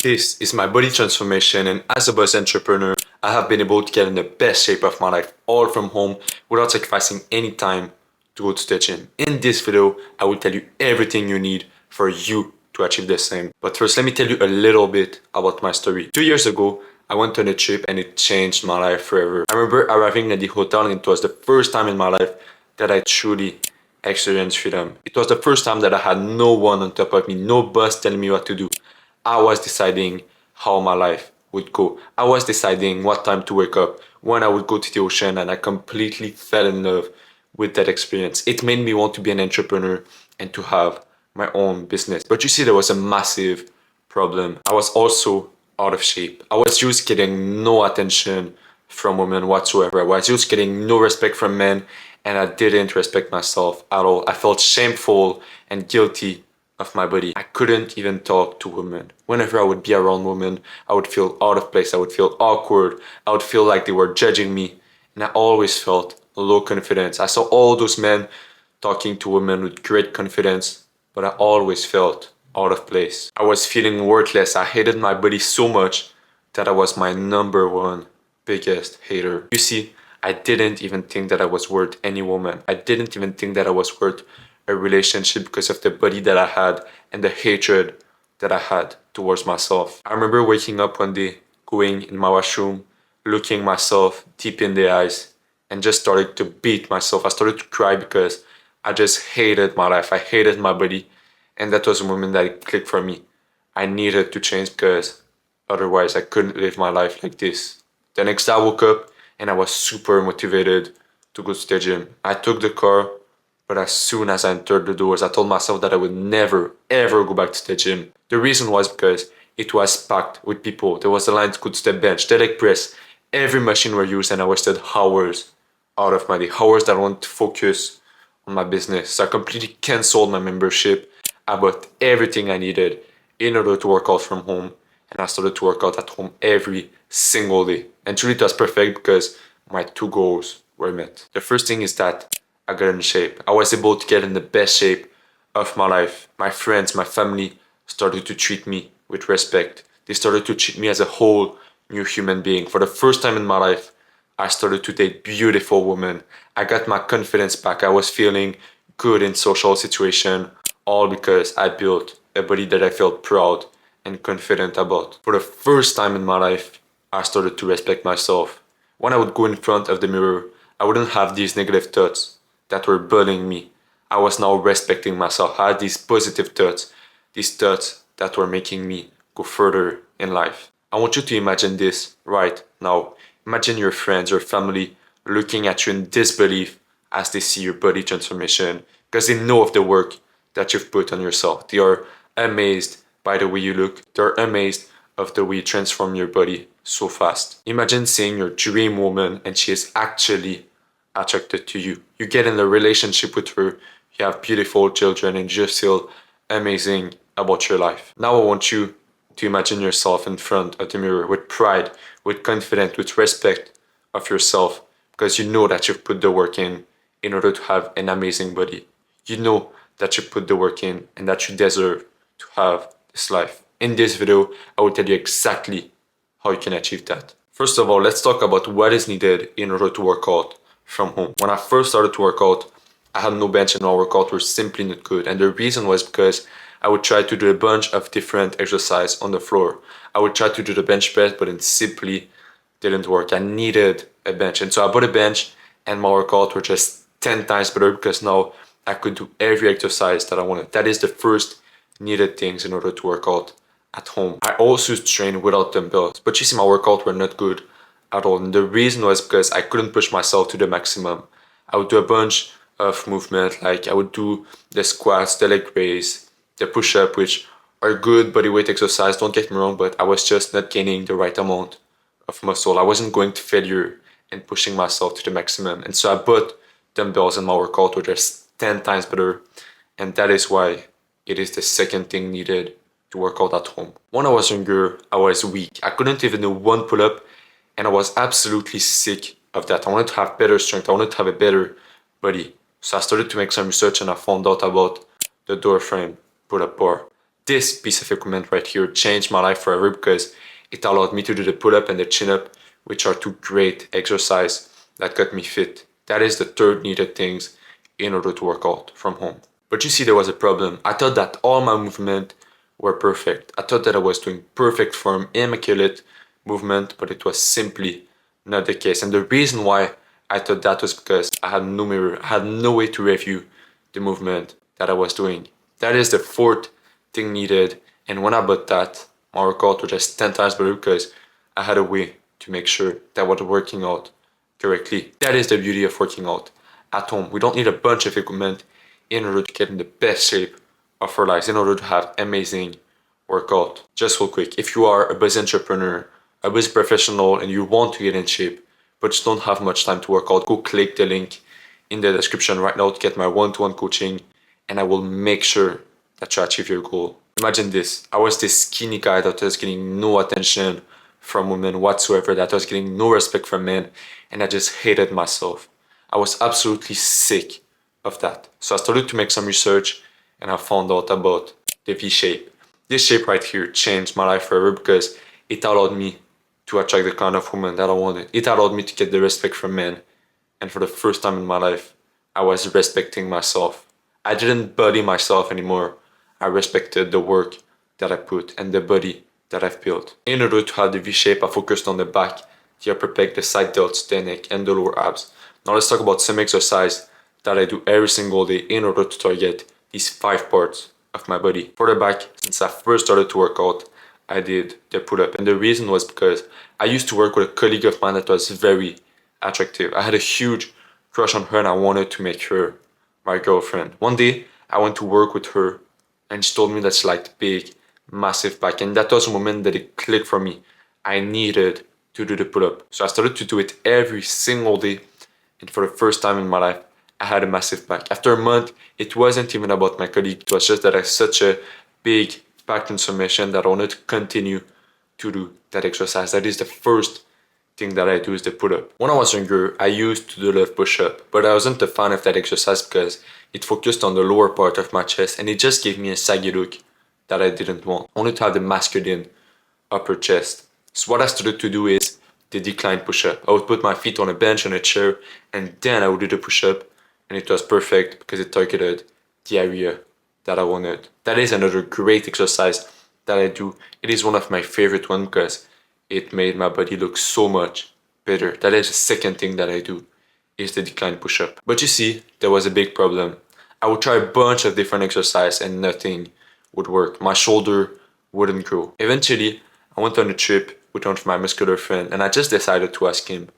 This is my body transformation, and as a buzz entrepreneur, I have been able to get in the best shape of my life all from home without sacrificing any time to go to the gym. In this video, I will tell you everything you need for you to achieve the same. But first, let me tell you a little bit about my story. 2 years ago, I went on a trip and it changed my life forever. I remember arriving at the hotel and it was the first time in my life that I truly experienced freedom. It was the first time that I had no one on top of me, no boss telling me what to do. I was deciding how my life would go. I was deciding what time to wake up, when I would go to the ocean, and I completely fell in love with that experience. It made me want to be an entrepreneur and to have my own business. But you see, there was a massive problem. I was also out of shape. I was just getting no attention from women whatsoever. I was just getting no respect from men, and I didn't respect myself at all. I felt shameful and guilty of my body. I couldn't even talk to women. Whenever I would be around women, I would feel out of place. I would feel awkward. I would feel like they were judging me. And I always felt low confidence. I saw all those men talking to women with great confidence, but I always felt out of place. I was feeling worthless. I hated my body so much that I was my number one biggest hater. You see, I didn't even think that I was worth any woman. I didn't even think that I was worth a relationship because of the body that I had and the hatred that I had towards myself. I remember waking up one day, going in my washroom, looking myself deep in the eyes, and just started to beat myself. I started to cry because I just hated my life. I hated my body. And that was a moment that it clicked for me. I needed to change because otherwise I couldn't live my life like this. The next day I woke up and I was super motivated to go to the gym. I took the car, but as soon as I entered the doors, I told myself that I would never, ever go back to the gym. The reason was because it was packed with people. There was a line to go to the bench, the leg press. Every machine were used and I wasted hours out of my day. Hours that I wanted to focus on my business. So I completely canceled my membership. I bought everything I needed in order to work out from home. And I started to work out at home every single day. And truly it was perfect because my two goals were met. The first thing is that I got in shape. I was able to get in the best shape of my life. My friends, my family started to treat me with respect. They started to treat me as a whole new human being. For the first time in my life, I started to date beautiful women. I got my confidence back. I was feeling good in social situation, all because I built a body that I felt proud and confident about. For the first time in my life, I started to respect myself. When I would go in front of the mirror, I wouldn't have these negative thoughts that were bullying me. I was now respecting myself. I had these positive thoughts, these thoughts that were making me go further in life. I want you to imagine this right now. Imagine your friends, your family looking at you in disbelief as they see your body transformation because they know of the work that you've put on yourself. They are amazed by the way you look. They're amazed of the way you transform your body so fast. Imagine seeing your dream woman and she is actually attracted to you. You get in a relationship with her, you have beautiful children, and you just feel amazing about your life. Now I want you to imagine yourself in front of the mirror with pride, with confidence, with respect of yourself, because you know that you've put the work in order to have an amazing body. You know that you put the work in and that you deserve to have this life. In this video, I will tell you exactly how you can achieve that. First of all, let's talk about what is needed in order to work out from home. When I first started to work out, I had no bench and my workout were simply not good. And the reason was because I would try to do a bunch of different exercise on the floor. I would try to do the bench press, but it simply didn't work. I needed a bench. And so I bought a bench and my workout were just 10 times better because now I could do every exercise that I wanted. That is the first needed things in order to work out at home. I also trained without dumbbells, but you see my workout were not good at all. And the reason was because I couldn't push myself to the maximum. I would do a bunch of movement, like I would do the squats, the leg raise, the push-up, which are good bodyweight exercise, don't get me wrong, but I was just not gaining the right amount of muscle. I wasn't going to failure and pushing myself to the maximum. And so I bought dumbbells and my workout were just 10 times better. And that is why it is the second thing needed to work out at home. When I was younger, I was weak. I couldn't even do one pull-up and I was absolutely sick of that. I wanted to have better strength. I wanted to have a better body. So I started to make some research and I found out about the door frame pull-up bar. This piece of equipment right here changed my life forever because it allowed me to do the pull-up and the chin-up, which are two great exercises that got me fit. That is the third needed things in order to work out from home. But you see, there was a problem. I thought that all my movements were perfect. I thought that I was doing perfect form, immaculate movement, but it was simply not the case. And the reason why I thought that was because I had no mirror, I had no way to review the movement that I was doing. That is the fourth thing needed. And when I bought that, my workout was just 10 times better because I had a way to make sure that I was working out correctly. That is the beauty of working out at home. We don't need a bunch of equipment in order to get in the best shape of our lives, in order to have amazing workout. Just real quick, if you are a busy entrepreneur, a busy professional, and you want to get in shape, but you don't have much time to work out, go click the link in the description right now to get my one-to-one coaching, and I will make sure that you achieve your goal. Imagine this, I was this skinny guy that was getting no attention from women whatsoever, that was getting no respect from men, and I just hated myself. I was absolutely sick of that. So I started to make some research and I found out about the V shape. This shape right here changed my life forever because it allowed me to attract the kind of woman that I wanted. It allowed me to get the respect from men. And for the first time in my life, I was respecting myself. I didn't body myself anymore. I respected the work that I put and the body that I've built. In order to have the V shape, I focused on the back, the upper pec, the side delts, the neck, and the lower abs. Now let's talk about some exercise that I do every single day in order to target these 5 parts of my body. For the back, since I first started to work out, I did the pull-up. And the reason was because I used to work with a colleague of mine that was very attractive. I had a huge crush on her and I wanted to make her my girlfriend. One day, I went to work with her and she told me that she liked big, massive back. And that was a moment that it clicked for me. I needed to do the pull-up. So I started to do it every single day. And for the first time in my life, I had a massive back. After a month, it wasn't even about my colleague. It was just that I had such a big back transformation that I wanted to continue to do that exercise. That is the first thing that I do, is the pull-up. When I was younger, I used to do the push-up, but I wasn't a fan of that exercise because it focused on the lower part of my chest and it just gave me a saggy look that I didn't want. I wanted to have the masculine upper chest. So what I started to do is the decline push-up. I would put my feet on a bench, on a chair, and then I would do the push-up. And it was perfect because it targeted the area that I wanted. That is another great exercise that I do. It is one of my favorite ones because it made my body look so much better. That is the second thing that I do, is the decline push-up. But you see, there was a big problem. I would try a bunch of different exercises and nothing would work. My shoulder wouldn't grow. Eventually, I went on a trip with one of my muscular friends and I just decided to ask him,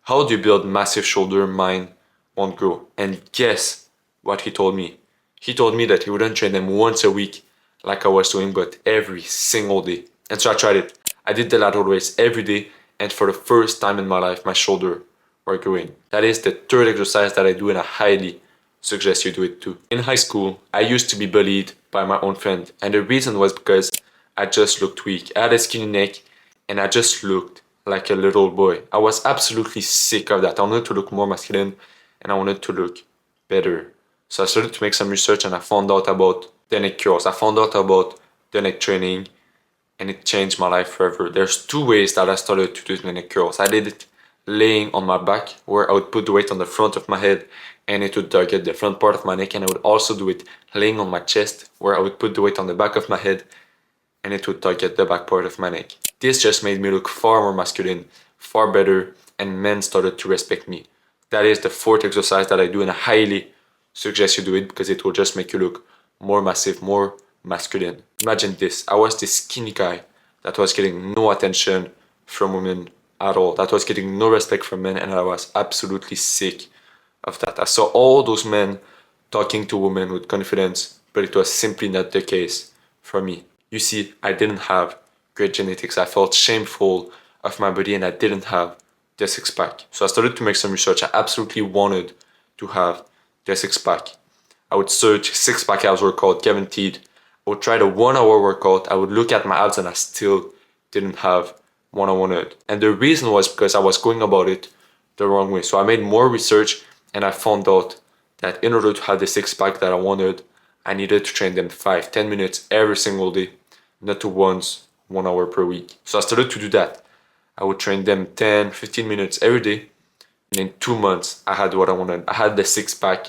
how do you build massive shoulder? Mine won't grow. And guess what he told me? He told me that he wouldn't train them once a week like I was doing, but every single day. And so I tried it. I did the lateral raise every day, and for the first time in my life, my shoulder were growing. That is the third exercise that I do, and I highly suggest you do it too. In high school, I used to be bullied by my own friend, and the reason was because I just looked weak. I had a skinny neck, and I just looked like a little boy. I was absolutely sick of that. I wanted to look more masculine, and I wanted to look better. So I started to make some research and I found out about the neck curls. I found out about the neck training and it changed my life forever. There's 2 ways that I started to do the neck curls. I did it laying on my back, where I would put the weight on the front of my head and it would target the front part of my neck, and I would also do it laying on my chest, where I would put the weight on the back of my head and it would target the back part of my neck. This just made me look far more masculine, far better, and men started to respect me. That is the 4th exercise that I do, and I highly suggest you do it because it will just make you look more massive, more masculine. Imagine this, I was this skinny guy that was getting no attention from women at all, that was getting no respect from men, and I was absolutely sick of that. I saw all those men talking to women with confidence, but it was simply not the case for me. You see, I didn't have great genetics. I felt shameful of my body and I didn't have the 6-pack. So I started to make some research. I absolutely wanted to have the 6-pack. I would search 6-pack abs workout guaranteed. I would try the 1-hour workout. I would look at my abs and I still didn't have what I wanted. And the reason was because I was going about it the wrong way. So I made more research and I found out that in order to have the 6-pack that I wanted, I needed to train them 5-10 minutes every single day, not to once 1 hour per week. So I started to do that. I would train them 10-15 minutes every day. And in 2 months, I had what I wanted. I had the six pack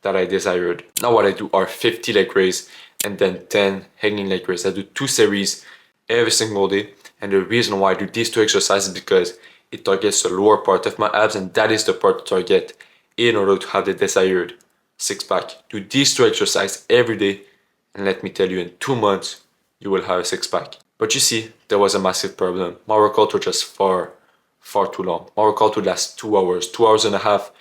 that I desired. Now what I do are 50 leg raise and then 10 hanging leg raise. I do 2 series every single day. And the reason why I do these 2 exercises is because it targets the lower part of my abs, and that is the part to target in order to have the desired six pack. Do these 2 exercises every day, and let me tell you, in 2 months, you will have a six pack. But you see, there was a massive problem. My workout was just far too long. My workout would last 2 hours, 2 hours and a half,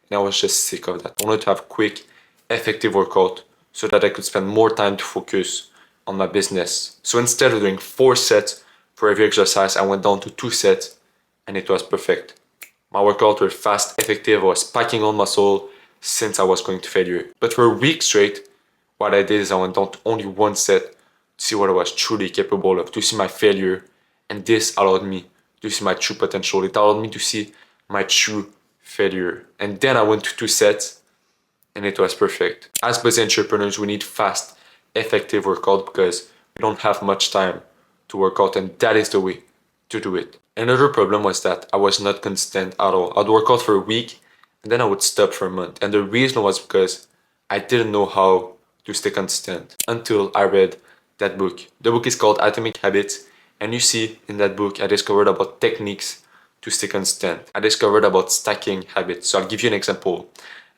and I was just sick of that. I wanted to have quick, effective workout so that I could spend more time to focus on my business. So instead of doing 4 sets for every exercise, I went down to 2 sets, and it was perfect. My workout was fast, effective. I was packing on muscle since I was going to failure. But for a week straight, what I did is I went down to only 1 set to see what I was truly capable of, to see my failure, and this allowed me to see my true potential. It allowed me to see my true failure. And then I went to 2 sets, and it was perfect. As busy entrepreneurs, we need fast, effective workout because we don't have much time to work out, and that is the way to do it. Another problem was that I was not consistent at all. I'd work out for a week and then I would stop for a month. And the reason was because I didn't know how to stay consistent until I read that book. The book is called Atomic Habits, and you see in that book I discovered about techniques to stay consistent. I discovered about stacking habits. So I'll give you an example.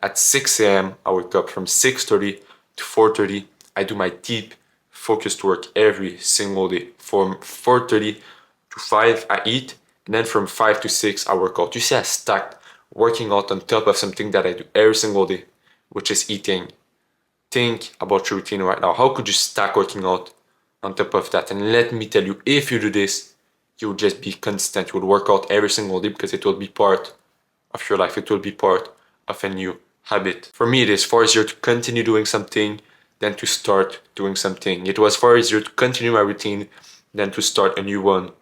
At 6 a.m. I wake up. From 6:30 to 4:30 I do my deep focused work every single day. From 4:30 to 5 I eat, and then from 5 to 6 I work out. You see, I stacked working out on top of something that I do every single day, which is eating. Think about your routine right now. How could you stack working out on top of that? And let me tell you, if you do this, you will just be consistent. You will work out every single day because it will be part of your life. It will be part of a new habit. For me, it is far easier to continue doing something than to start doing something. It was far easier to continue my routine than to start a new one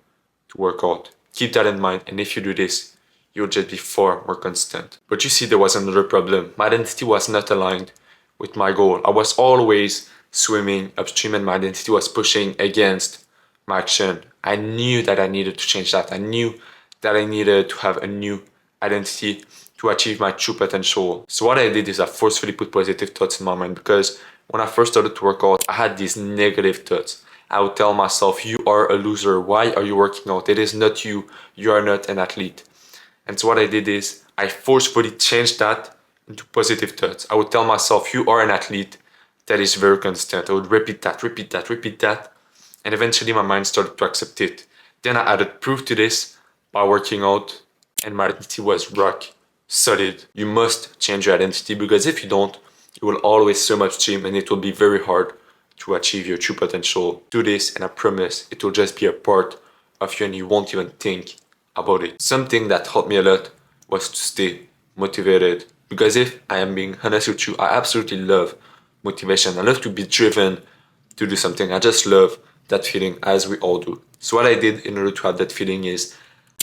to work out. Keep that in mind, and if you do this, you'll just be far more consistent. But you see, there was another problem. My identity was not aligned with my goal. I was always swimming upstream and my identity was pushing against my action. I knew that I needed to change that. I knew that I needed to have a new identity to achieve my true potential. So what I did is I forcefully put positive thoughts in my mind, because when I first started to work out, I had these negative thoughts. I would tell myself, you are a loser. Why are you working out? It is not you. You are not an athlete. And so what I did is I forcefully changed that into positive thoughts. I would tell myself, you are an athlete that is very consistent. I would repeat that, repeat that, repeat that. And eventually my mind started to accept it. Then I added proof to this by working out, and my identity was rock solid. You must change your identity, because if you don't, you will always swim upstream and it will be very hard to achieve your true potential. Do this and I promise it will just be a part of you and you won't even think about it. Something that helped me a lot was to stay motivated, because if I am being honest with you, I absolutely love motivation. I love to be driven to do something. I just love that feeling, as we all do. So what I did in order to have that feeling is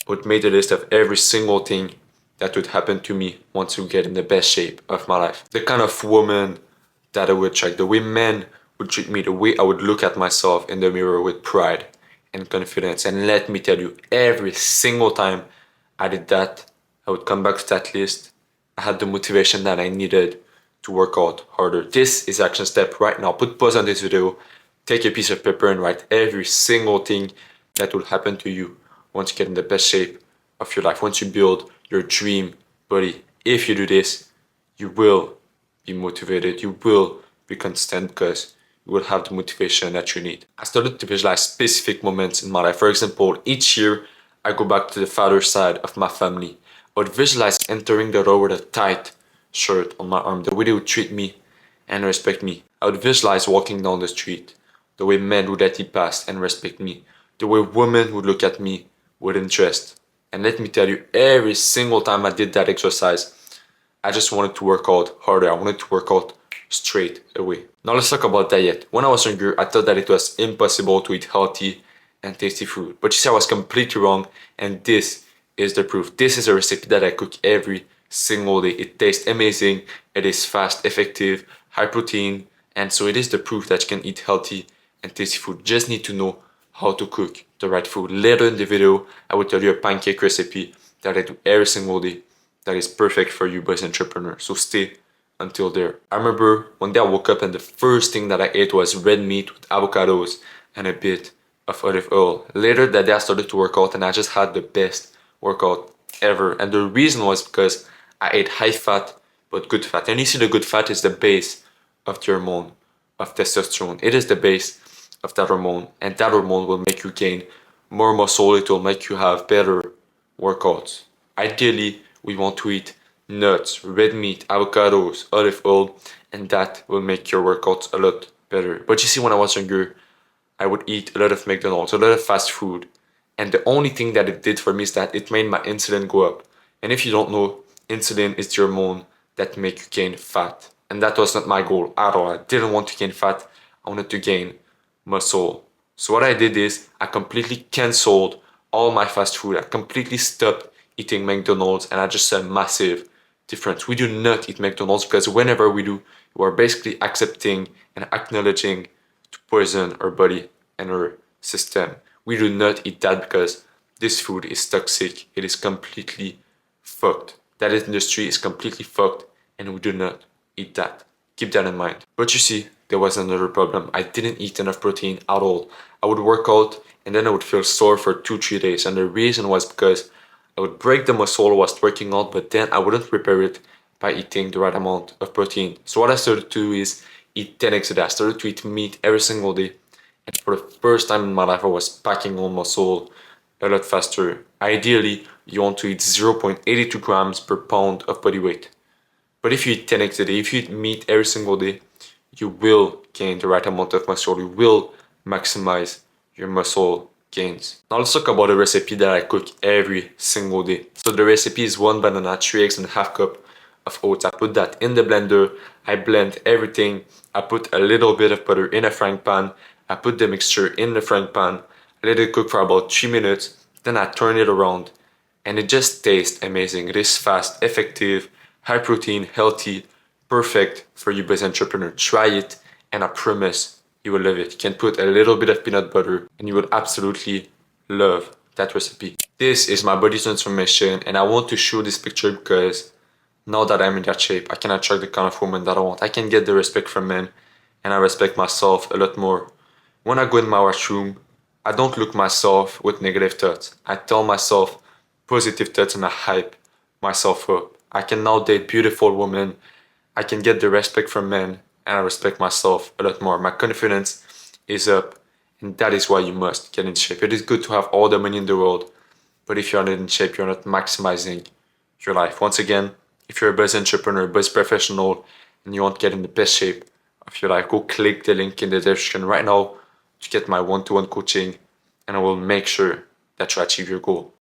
I would make a list of every single thing that would happen to me once we get in the best shape of my life. The kind of woman that I would attract, the way men would treat me, the way I would look at myself in the mirror with pride and confidence. And let me tell you, every single time I did that, I would come back to that list. I had the motivation that I needed to work out harder. This is action step right now. Put pause on this video, take a piece of paper and write every single thing that will happen to you once you get in the best shape of your life, once you build your dream body. If you do this, you will be motivated, you will be consistent, because you will have the motivation that you need. I started to visualize specific moments in my life. For example, each year I go back to the father side of my family. I would visualize entering the door with a tight shirt on my arm, the way they would treat me and respect me. I would visualize walking down the street, the way men would let me pass and respect me, the way women would look at me with interest. And let me tell you, every single time I did that exercise, I just wanted to work out harder. I wanted to work out straight away. Now let's talk about diet. When I was younger, I thought that it was impossible to eat healthy and tasty food. But you see, I was completely wrong, and this is the proof. This is a recipe that I cook every single day. It tastes amazing. It is fast, effective, high protein, And so it is the proof that you can eat healthy and tasty food. Just need to know how to cook the right food. Later in the video, I will tell you a pancake recipe that I do every single day that is perfect for you as an entrepreneur. So stay until there. I remember one day I woke up and the first thing that I ate was red meat with avocados and a bit of olive oil. Later that day I started to work out and I just had the best workout ever. And the reason was because I ate high fat but good fat. And you see, the good fat is the base of the hormone of testosterone. It is the base of that hormone, and that hormone will make you gain more muscle. It will make you have better workouts. Ideally, we want to eat nuts, red meat, avocados, olive oil, and that will make your workouts a lot better. But you see, when I was younger, I would eat a lot of McDonald's, a lot of fast food, and the only thing that it did for me is that it made my insulin go up. And if you don't know, insulin is the hormone that make you gain fat. And that was not my goal at all. I didn't want to gain fat. I wanted to gain muscle. So what I did is I completely canceled all my fast food. I completely stopped eating McDonald's, and I just saw a massive difference. We do not eat McDonald's because whenever we do, we are basically accepting and acknowledging to poison our body and our system. We do not eat that because this food is toxic. It is completely fucked. That industry is completely fucked, and we do not eat that. Keep that in mind. But you see, there was another problem. I didn't eat enough protein at all. I would work out and then I would feel sore for 2-3 days. And the reason was because I would break the muscle whilst working out, but then I wouldn't repair it by eating the right amount of protein. So what I started to do is eat 10x a day. I started to eat meat every single day. And for the first time in my life, I was packing on muscle a lot faster. Ideally, you want to eat 0.82 grams per pound of body weight. But if you eat 10x a day, if you eat meat every single day, you will gain the right amount of muscle. You will maximize your muscle gains. Now let's talk about a recipe that I cook every single day. So the recipe is 1 banana, 3 eggs and half cup of oats. I put that in the blender. I blend everything. I put a little bit of butter in a frying pan. I put the mixture in the frying pan. I let it cook for about 3 minutes. Then I turn it around and it just tastes amazing. It is fast, effective, high protein, healthy, perfect for you as an entrepreneur. Try it and I promise you will love it. You can put a little bit of peanut butter and you will absolutely love that recipe. This is my body transformation and I want to show this picture because now that I'm in that shape, I can attract the kind of woman that I want. I can get the respect from men and I respect myself a lot more. When I go in my washroom, I don't look myself with negative thoughts. I tell myself positive thoughts and I hype myself up. I can now date beautiful women. I can get the respect from men and I respect myself a lot more. My confidence is up and that is why you must get in shape. It is good to have all the money in the world, but if you're not in shape, you're not maximizing your life. Once again, if you're a buzz entrepreneur, buzz professional, and you want to get in the best shape of your life, go click the link in the description right now to get my one-to-one coaching and I will make sure that you achieve your goal.